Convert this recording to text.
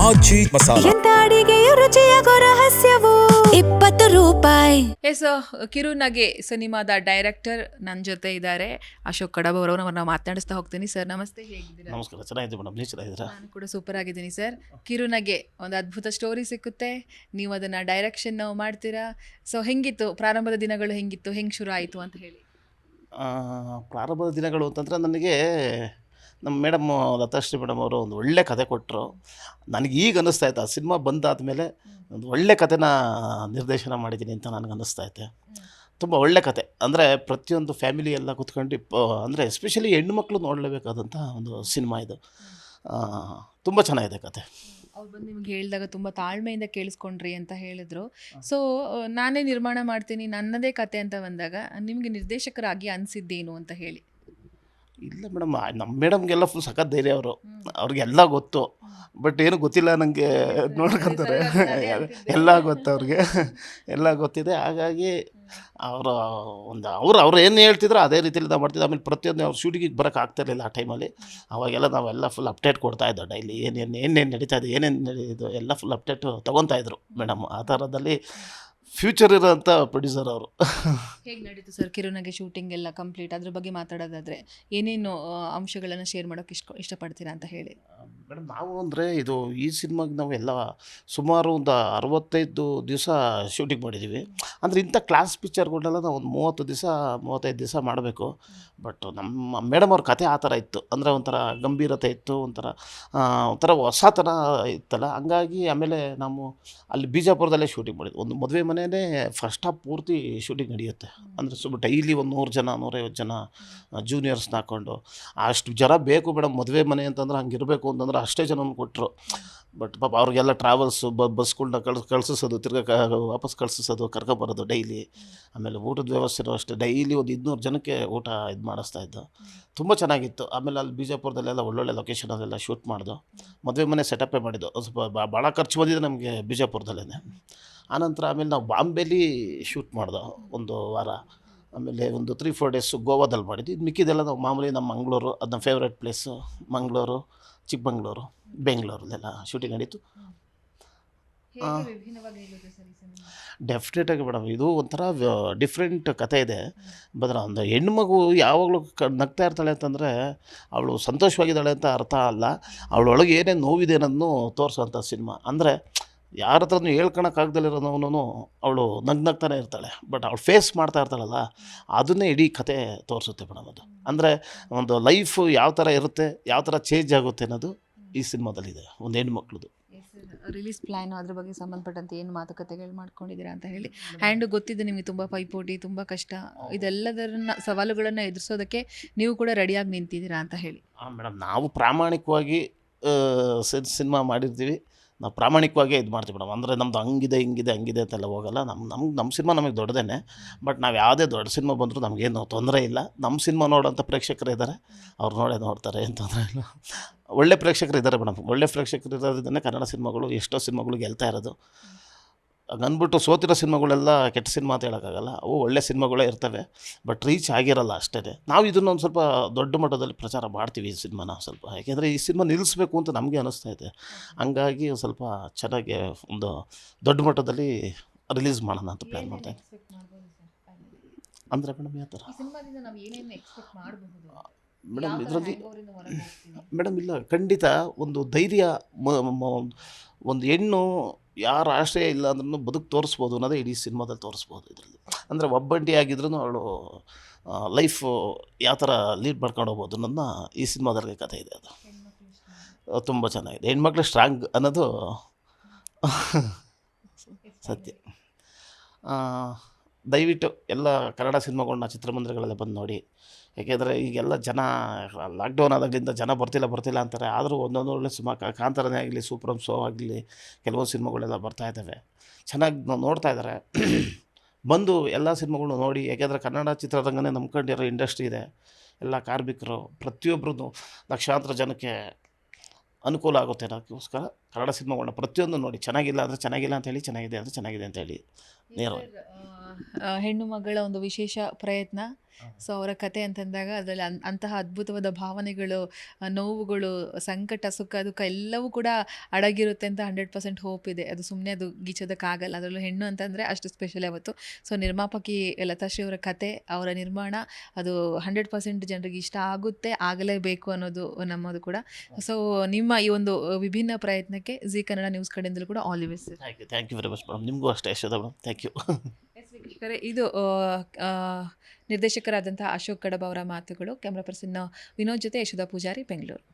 ಆಚಿ ಮಸಾಲ ಎಂತ ಅಡಿಗೆಯ ರುಚಿಯಾಗೋ ರಹಸ್ಯವು 20 ರೂಪಾಯಿ. ಎಸ್ ಕಿರು ನಗೆ ಸಿನಿಮಾದ ಡೈರೆಕ್ಟರ್ ನನ್ನ ಜೊತೆ ಇದ್ದಾರೆ, ಅಶೋಕ್ ಕಡಬ ಅವರು. ಅವ್ರನ್ನ ಮಾತನಾಡಿಸ್ತಾ ಹೋಗ್ತೀನಿ. ಸರ್ ನಮಸ್ತೆ, ಹೇಗಿದ್ದೀರಾ? ನಮಸ್ಕಾರ, ಚೆನ್ನಾಗಿದೆ ಮೇಡಮ್, ನೀವು ಚೆನ್ನಾಗಿದ್ದೀರಾ? ನಾನು ಕೂಡ ಸೂಪರ್ ಆಗಿದ್ದೀನಿ ಸರ್. ಕಿರುನಗೆ ಒಂದು ಅದ್ಭುತ ಸ್ಟೋರಿ ಸಿಕ್ಕುತ್ತೆ, ನೀವು ಅದನ್ನು ಡೈರೆಕ್ಷನ್ ಮಾಡ್ತೀರಾ. ಸೊ ಹೆಂಗಿತ್ತು ಪ್ರಾರಂಭದ ದಿನಗಳು, ಹೆಂಗಿತ್ತು, ಹೆಂಗೆ ಶುರು ಆಯಿತು ಅಂತ ಹೇಳಿ? ಪ್ರಾರಂಭದ ದಿನಗಳು ಅಂತಂದರೆ ನನಗೆ ನಮ್ಮ ಮೇಡಮ್ ಲತಾಶ್ರೀ ಮೇಡಮ್ ಅವರು ಒಂದು ಒಳ್ಳೆ ಕತೆ ಕೊಟ್ಟರು. ನನಗೆ ಈಗ ಅನ್ನಿಸ್ತಾ ಇತ್ತು, ಆ ಸಿನಿಮಾ ಬಂದಾದಮೇಲೆ ಒಂದು ಒಳ್ಳೆ ಕತೆನ ನಿರ್ದೇಶನ ಮಾಡಿದ್ದೀನಿ ಅಂತ ನನಗೆ ಅನ್ನಿಸ್ತೈತೆ. ತುಂಬ ಒಳ್ಳೆ ಕತೆ, ಅಂದರೆ ಪ್ರತಿಯೊಂದು ಫ್ಯಾಮಿಲಿ ಎಲ್ಲ ಕೂತ್ಕೊಂಡು ಅಂದರೆ ಎಸ್ಪೆಷಲಿ ಹೆಣ್ಣುಮಕ್ಳು ನೋಡಲೇಬೇಕಾದಂಥ ಒಂದು ಸಿನಿಮಾ ಇದು. ತುಂಬ ಚೆನ್ನಾಗಿದೆ ಕತೆ. ಅವ್ರು ಬಂದು ನಿಮ್ಗೆ ಹೇಳಿದಾಗ ತುಂಬ ತಾಳ್ಮೆಯಿಂದ ಕೇಳಿಸ್ಕೊಂಡ್ರಿ ಅಂತ ಹೇಳಿದ್ರು. ಸೊ ನಾನೇ ನಿರ್ಮಾಣ ಮಾಡ್ತೀನಿ, ನನ್ನದೇ ಕತೆ ಅಂತ ಬಂದಾಗ ನಿಮಗೆ ನಿರ್ದೇಶಕರಾಗಿ ಅನಿಸಿದ್ದೇನು ಅಂತ ಹೇಳಿ? ಇಲ್ಲ ಮೇಡಮ್, ನಮ್ಮ ಮೇಡಮ್ಗೆಲ್ಲ ಫುಲ್ ಸಖತ್ ಧೈರ್ಯ ಅವರು, ಅವ್ರಿಗೆಲ್ಲ ಗೊತ್ತು. ಬಟ್ ಏನು ಗೊತ್ತಿಲ್ಲ ನನಗೆ ನೋಡ್ಕೊತಾರೆ, ಎಲ್ಲ ಗೊತ್ತು ಅವ್ರಿಗೆ, ಎಲ್ಲ ಗೊತ್ತಿದೆ. ಹಾಗಾಗಿ ಅವರು ಅವ್ರು ಏನು ಹೇಳ್ತಿದ್ರು ಅದೇ ರೀತಿಯಲ್ಲಿ ನಾವು ಮಾಡ್ತಿದ್ದೆ. ಆಮೇಲೆ ಪ್ರತಿಯೊಂದು ಅವ್ರು ಶೂಟಿಂಗಿಗೆ ಬರೋಕ್ಕೆ ಆಗ್ತಾಯಿರಲಿಲ್ಲ ಆ ಟೈಮಲ್ಲಿ. ಅವಾಗೆಲ್ಲ ನಾವೆಲ್ಲ ಫುಲ್ ಅಪ್ಡೇಟ್ ಕೊಡ್ತಾಯಿದ್ದೋ, ಡೈಲಿ ಏನೇನು ನಡೀತಾ ಇದೆ, ಏನೇನು ನಡೆಯೋದು ಎಲ್ಲ ಫುಲ್ ಅಪ್ಡೇಟು ತೊಗೊತಾಯಿದ್ರು ಮೇಡಮ್. ಆ ಥರದಲ್ಲಿ ಫ್ಯೂಚರ್ ಇರೋಂಥ ಪ್ರೊಡ್ಯೂಸರ್ ಅವರು. ಹೇಗೆ ನಡೀತು ಸರ್ ಕಿರುನಗೆ ಶೂಟಿಂಗ್ ಎಲ್ಲ ಕಂಪ್ಲೀಟ್? ಅದ್ರ ಬಗ್ಗೆ ಮಾತಾಡೋದಾದರೆ ಏನೇನು ಅಂಶಗಳನ್ನು ಶೇರ್ ಮಾಡೋಕ್ಕೆ ಇಷ್ಟಪಡ್ತೀರಾ ಅಂತ ಹೇಳಿ? ಮೇಡಮ್, ನಾವು ಅಂದರೆ ಇದು ಈ ಸಿನಿಮಾಗೆ ನಾವು ಎಲ್ಲ ಸುಮಾರು ಒಂದು 65 ದಿವಸ ಶೂಟಿಂಗ್ ಮಾಡಿದ್ದೀವಿ. ಅಂದರೆ ಇಂಥ ಕ್ಲಾಸ್ ಪಿಕ್ಚರ್ಗಳನ್ನೆಲ್ಲ ನಾವು ಒಂದು 35 ದಿವಸ ಮಾಡಬೇಕು. ಬಟ್ ನಮ್ಮ ಮೇಡಮ್ ಅವ್ರ ಕತೆ ಆ ಥರ ಇತ್ತು, ಅಂದರೆ ಒಂಥರ ಗಂಭೀರತೆ ಇತ್ತು, ಒಂಥರ ಹೊಸತನ ಇತ್ತಲ್ಲ. ಹಂಗಾಗಿ ಆಮೇಲೆ ನಾವು ಅಲ್ಲಿ ಬಿಜಾಪುರದಲ್ಲೇ ಶೂಟಿಂಗ್ ಮಾಡಿದ್ವಿ. ಒಂದು ಮದುವೆ ಮನೆಯೇ ಫಸ್ಟ್ ಹಾಫ್ ಪೂರ್ತಿ ಶೂಟಿಂಗ್ ನಡೆಯುತ್ತೆ. ಅಂದರೆ ಸ್ವಲ್ಪ ಡೈಲಿ ಒಂದು 100 ಜನ 150 ಜನ ಜೂನಿಯರ್ಸ್ನ ಹಾಕ್ಕೊಂಡು ಅಷ್ಟು ಜನ ಬೇಕು ಮೇಡಮ್. ಮದುವೆ ಮನೆ ಅಂತಂದ್ರೆ ಹಂಗಿರಬೇಕು ಅಂತಂದ್ರೆ ಅಷ್ಟೇ ಜನನ ಕೊಟ್ಟರು. ಬಟ್ ಪಾಪ ಅವ್ರಿಗೆಲ್ಲ ಟ್ರಾವೆಲ್ಸ್ ಬಸ್ಗಳ್ನ ಕಳ್ಸಿಸೋದು, ವಾಪಸ್ ಕಳ್ಸಿಸೋದು, ಕರ್ಕೊಬರೋದು ಡೈಲಿ. ಆಮೇಲೆ ಊಟದ ವ್ಯವಸ್ಥೆನೂ ಅಷ್ಟೇ, ಡೈಲಿ ಒಂದು 200 ಜನಕ್ಕೆ ಊಟ ಇದು ಮಾಡಿಸ್ತಾಯಿದ್ದು. ತುಂಬ ಚೆನ್ನಾಗಿತ್ತು. ಆಮೇಲೆ ಅಲ್ಲಿ ಬಿಜಾಪುರದಲ್ಲೆಲ್ಲ ಒಳ್ಳೊಳ್ಳೆ ಲೊಕೇಶನಲ್ಲೆಲ್ಲ ಶೂಟ್ ಮಾಡಿದ್ದು. ಮದುವೆ ಮನೆ ಸೆಟಪ್ಪೇ ಮಾಡಿದ್ದು. ಸ್ವಲ್ಪ ಭಾಳ ಖರ್ಚು ಬಂದಿದೆ ನಮಗೆ ಬಿಜಾಪುರದಲ್ಲೇ. ಆನಂತರ ಆಮೇಲೆ ನಾವು ಬಾಂಬೆಲಿ ಶೂಟ್ ಮಾಡ್ದೋ ಒಂದು ವಾರ. ಆಮೇಲೆ ಒಂದು 3-4 ಡೇಸ್ ಗೋವಾದಲ್ಲಿ ಮಾಡಿದ್ವಿ. ಇದು ಮಿಕ್ಕಿದೆಲ್ಲ ನಾವು ಮಾಮೂಲಿ ನಮ್ಮ ಮಂಗಳೂರು, ಅದು ನಮ್ಮ ಫೇವ್ರೇಟ್ ಪ್ಲೇಸು. ಮಂಗಳೂರು, ಚಿಕ್ಕಮಂಗ್ಳೂರು, ಬೆಂಗಳೂರಲ್ಲೆಲ್ಲ ಶೂಟಿಂಗ್ ನಡೀತು. ಡೆಫಿನೆಟಾಗಿ ಮೇಡಮ್, ಇದು ಒಂಥರ ಡಿಫ್ರೆಂಟ್ ಕತೆ ಇದೆ. ಬದ್ರೆ ಒಂದು ಹೆಣ್ಮಗು ಯಾವಾಗಲೂ ನಗ್ತಾ ಇರ್ತಾಳೆ ಅಂತಂದರೆ ಅವಳು ಸಂತೋಷವಾಗಿದ್ದಾಳೆ ಅಂತ ಅರ್ಥ ಅಲ್ಲ, ಅವಳೊಳಗೆ ಏನೇನು ನೋವಿದೆ ಅನ್ನೋದನ್ನು ತೋರಿಸೋಂಥ ಸಿನಿಮಾ. ಅಂದರೆ ಯಾರ ಹತ್ರನೂ ಹೇಳ್ಕೊಳಕ್ಕಾಗ್ದಲ್ಲಿರೋನವನು ಅವಳು ನಗ್ನಗ್ತಾನೆ ಇರ್ತಾಳೆ. ಬಟ್ ಅವಳು ಫೇಸ್ ಮಾಡ್ತಾ ಇರ್ತಾಳಲ್ಲ, ಅದನ್ನೇ ಇಡೀ ಕತೆ ತೋರಿಸುತ್ತೆ ಮೇಡಮ್. ಅದು ಅಂದರೆ ಒಂದು ಲೈಫು ಯಾವ ಥರ ಇರುತ್ತೆ, ಯಾವ ಥರ ಚೇಂಜ್ ಆಗುತ್ತೆ ಅನ್ನೋದು ಈ ಸಿನಿಮಾದಲ್ಲಿದೆ, ಒಂದು ಹೆಣ್ಮಕ್ಳದು. ರಿಲೀಸ್ ಪ್ಲ್ಯಾನು ಅದ್ರ ಬಗ್ಗೆ ಸಂಬಂಧಪಟ್ಟಂತೆ ಏನು ಮಾತುಕತೆಗಳು ಮಾಡ್ಕೊಂಡಿದ್ದೀರಾ ಅಂತ ಹೇಳಿ? ಆ್ಯಂಡ್ ಗೊತ್ತಿದೆ ನಿಮಗೆ ತುಂಬ ಪೈಪೋಟಿ, ತುಂಬ ಕಷ್ಟ, ಇದೆಲ್ಲದರನ್ನ ಸವಾಲುಗಳನ್ನು ಎದುರಿಸೋದಕ್ಕೆ ನೀವು ಕೂಡ ರೆಡಿಯಾಗಿ ನಿಂತಿದ್ದೀರಾ ಅಂತ ಹೇಳಿ? ಮೇಡಮ್, ನಾವು ಪ್ರಾಮಾಣಿಕವಾಗಿ ಸಿನಿಮಾ ಮಾಡಿರ್ತೀವಿ. ನಾವು ಪ್ರಾಮಾಣಿಕವಾಗೇ ಇದು ಮಾಡ್ತೀವಿ ಮೇಡಮ್. ಅಂದರೆ ನಮ್ಮದು ಹಂಗಿದೆ ಅಂತೆಲ್ಲ ಹೋಗಲ್ಲ. ನಮ್ಮ ಸಿನಿಮಾ ನಮಗೆ ದೊಡ್ಡದೇ. ಬಟ್ ನಾವು ಯಾವುದೇ ದೊಡ್ಡ ಸಿನಿಮಾ ಬಂದರೂ ನಮಗೇನು ತೊಂದರೆ ಇಲ್ಲ. ನಮ್ಮ ಸಿನಿಮಾ ನೋಡೋಂಥ ಪ್ರೇಕ್ಷಕರು ಇದ್ದಾರೆ, ಅವ್ರು ನೋಡ್ತಾರೆ, ಏನು ತೊಂದರೆ ಇಲ್ಲ. ಒಳ್ಳೆ ಪ್ರೇಕ್ಷಕರು ಇದ್ದಾರೆ ಮೇಡಮ್. ಒಳ್ಳೆ ಪ್ರೇಕ್ಷಕರು ಇರೋದ್ರಿಂದನೇ ಕನ್ನಡ ಸಿನಿಮಾಗಳು ಎಷ್ಟೋ ಸಿನಿಮಾಗಳು ಗೆಲ್ತಾ ಇರೋದು. ಹಂಗನ್ಬಿಟ್ಟು ಸೋತಿರೋ ಸಿನಿಮಾಗಳೆಲ್ಲ ಕೆಟ್ಟ ಸಿನಿಮಾ ಅಂತ ಹೇಳೋಕ್ಕಾಗಲ್ಲ. ಅವು ಒಳ್ಳೆ ಸಿನಿಮಾಗಳೇ ಇರ್ತವೆ, ಬಟ್ ರೀಚ್ ಆಗಿರಲ್ಲ ಅಷ್ಟೇ. ನಾವು ಇದನ್ನು ಒಂದು ಸ್ವಲ್ಪ ದೊಡ್ಡ ಮಟ್ಟದಲ್ಲಿ ಪ್ರಚಾರ ಮಾಡ್ತೀವಿ ಈ ಸಿನಿಮಾನ ಸ್ವಲ್ಪ. ಯಾಕೆಂದರೆ ಈ ಸಿನಿಮಾ ನಿಲ್ಲಿಸ್ಬೇಕು ಅಂತ ನಮಗೆ ಅನ್ನಿಸ್ತಾ ಇದೆ. ಹಂಗಾಗಿ ಸ್ವಲ್ಪ ಚೆನ್ನಾಗಿ ಒಂದು ದೊಡ್ಡ ಮಟ್ಟದಲ್ಲಿ ರಿಲೀಸ್ ಮಾಡೋಣ ಅಂತ ಪ್ಲ್ಯಾನ್ ಮಾಡ್ತಾಯಿದ್ದೆ. ಅಂದರೆ ಮೇಡಮ್ ಯಾವ ಥರ ಮೇಡಮ್ ಇದರಲ್ಲಿ? ಮೇಡಮ್ ಇಲ್ಲ, ಖಂಡಿತ ಒಂದು ಧೈರ್ಯ, ಒಂದು ಹೆಣ್ಣು ಯಾರು ಆಶ್ರಯ ಇಲ್ಲ ಅಂದ್ರೂ ಬದುಕು ತೋರಿಸ್ಬೋದು ಅನ್ನೋದೇ ಇಡೀ ಸಿನಿಮಾದಲ್ಲಿ ತೋರಿಸ್ಬೋದು ಇದರಲ್ಲಿ. ಅಂದರೆ ಒಬ್ಬಂಟಿ ಆಗಿದ್ರೂ ಅವಳು ಲೈಫು ಯಾವ ಥರ ಲೀಡ್ ಮಾಡ್ಕೊಂಡು ಹೋಗ್ಬೋದು ಅನ್ನೋದನ್ನ ಈ ಸಿನಿಮಾದಲ್ಲಿ ಕಥೆ ಇದೆ. ಅದು ತುಂಬ ಚೆನ್ನಾಗಿದೆ. ಹೆಣ್ಮಕ್ಳು ಸ್ಟ್ರಾಂಗ್ ಅನ್ನೋದು ಸತ್ಯ. ದಯವಿಟ್ಟು ಎಲ್ಲ ಕನ್ನಡ ಸಿನಿಮಾಗಳನ್ನ ಚಿತ್ರಮಂದಿರಗಳೆಲ್ಲ ಬಂದು ನೋಡಿ. ಯಾಕೆಂದರೆ ಈಗೆಲ್ಲ ಜನ ಲಾಕ್ಡೌನ್ ಆದಾಗಲಿಂದ ಜನ ಬರ್ತಿಲ್ಲ ಅಂತಾರೆ. ಆದರೂ ಒಂದೊಂದು ಒಳ್ಳೆ ಸಿನಿಮಾ, ಕಾಂತಾರನೇ ಆಗಲಿ, ಸೂಪರ್ ಶೋ ಆಗಲಿ, ಕೆಲವೊಂದು ಸಿನಿಮಾಗಳೆಲ್ಲ ಬರ್ತಾಯಿದ್ದಾವೆ, ಚೆನ್ನಾಗಿ ನೋಡ್ತಾ ಇದ್ದಾರೆ. ಬಂದು ಎಲ್ಲ ಸಿನಿಮಾಗಳನ್ನ ನೋಡಿ. ಯಾಕೆಂದರೆ ಕನ್ನಡ ಚಿತ್ರರಂಗನೇ ನಂಬ್ಕೊಂಡಿರೋ ಇಂಡಸ್ಟ್ರಿ ಇದೆ. ಎಲ್ಲ ಕಾರ್ಮಿಕರು ಪ್ರತಿಯೊಬ್ಬರೂ ಲಕ್ಷಾಂತರ ಜನಕ್ಕೆ ಅನುಕೂಲ ಆಗುತ್ತೆ ಅನ್ನೋದಕ್ಕೋಸ್ಕರ ಕನ್ನಡ ಸಿನಿಮಾಗಳನ್ನ ಪ್ರತಿಯೊಂದು ನೋಡಿ. ಚೆನ್ನಾಗಿಲ್ಲ ಅಂದರೆ ಚೆನ್ನಾಗಿಲ್ಲ ಅಂತ ಹೇಳಿ, ಚೆನ್ನಾಗಿದೆ ಅಂದರೆ ಚೆನ್ನಾಗಿದೆ ಅಂತ ಹೇಳಿ ನೇರವಾಗಿ. ಹೆಣ್ಣು ಮಗಳ ಒಂದು ವಿಶೇಷ ಪ್ರಯತ್ನ ಸೊ ಅವರ ಕತೆ ಅಂತಂದಾಗ ಅದರಲ್ಲಿ ಅಂತಹ ಅದ್ಭುತವಾದ ಭಾವನೆಗಳು, ನೋವುಗಳು, ಸಂಕಟ, ಸುಖ, ದುಃಖ ಎಲ್ಲವೂ ಕೂಡ ಅಡಗಿರುತ್ತೆ ಅಂತ 100% ಹೋಪ್ ಇದೆ. ಅದು ಸುಮ್ಮನೆ ಅದು ಗೀಚೋದಕ್ಕಾಗಲ್ಲ. ಅದರಲ್ಲೂ ಹೆಣ್ಣು ಅಂತಂದರೆ ಅಷ್ಟು ಸ್ಪೆಷಲ್ ಯಾವತ್ತು. ಸೊ ನಿರ್ಮಾಪಕಿ ಲತಾಶ್ರೀ ಅವರ ಕತೆ, ಅವರ ನಿರ್ಮಾಣ ಅದು 100% ಜನರಿಗೆ ಇಷ್ಟ ಆಗುತ್ತೆ, ಆಗಲೇಬೇಕು ಅನ್ನೋದು ನಮ್ಮದು ಕೂಡ. ಸೊ ನಿಮ್ಮ ಈ ಒಂದು ವಿಭಿನ್ನ ಪ್ರಯತ್ನಕ್ಕೆ ಜಿ ಕನ್ನಡ ನ್ಯೂಸ್ ಕಡೆಯಿಂದಲೂ ಕೂಡ all the best sir. Thank you very much madam. ನಿಮಗೂ ಅಷ್ಟೇ ಯಶೋಧ ಮೇಡಮ್, ಥ್ಯಾಂಕ್ ಯು. ವೀಕ್ಷಕರೇ, ಇದು ನಿರ್ದೇಶಕರಾದಂತಹ ಅಶೋಕ್ ಕಡಬ ಅವರ ಮಾತುಗಳು. ಕ್ಯಾಮ್ರಾ ಪರ್ಸನ್ ವಿನೋದ್ ಜೊತೆ ಯಶೋಧ ಪೂಜಾರಿ, ಬೆಂಗಳೂರು.